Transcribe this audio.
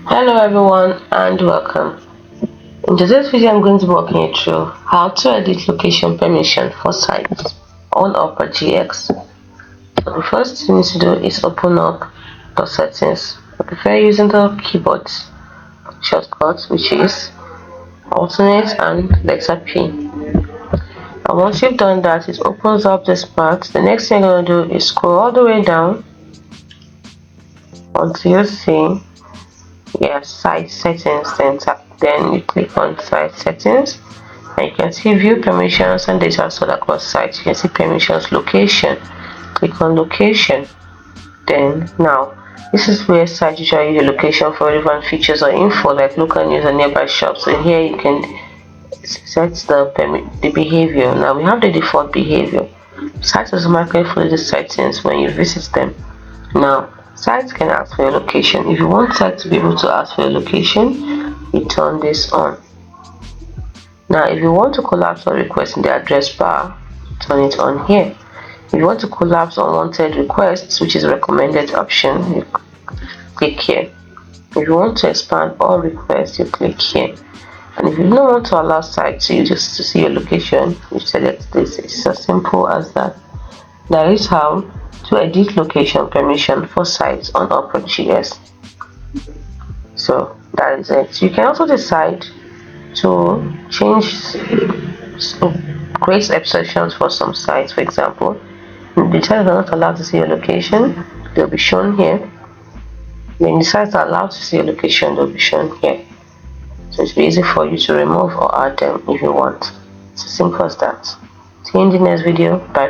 Hello everyone and welcome. In today's video I'm going to be walking you through how to edit location permission for sites on Opera.gx. So the first thing you need to do is open up the settings. I prefer using the keyboard shortcut, which is alternate and letter P. And once you've done that, it opens up this part. The next thing you're going to do is scroll all the way down until you see site settings. Then you click on site settings and you can see view permissions and data stored across sites. You can see permissions location. Click on location. Then now this is where sites usually use a location for relevant features or info like local news and nearby shops. So here you can set the behavior. Now we have the default behavior. Sites automatically follow the settings when you visit them. Now sites can ask for your location. If you want sites to be able to ask for your location, you turn this on. Now if you want to collapse or request in the address bar, turn it on here. If you want to collapse unwanted requests, which is a recommended option, you click here. If you want to expand all requests, you click here. And if you don't want to allow sites to see your location, you select this. It's as simple as that. That is how to edit location permission for sites on Opera.js. So that is it. You can also decide to create exceptions for some sites. For example, the sites are not allowed to see your location, they'll be shown here. When the sites are allowed to see your location, they'll be shown here. So it's easy for you to remove or add them if you want. It's as simple as that. See you in the next video. Bye.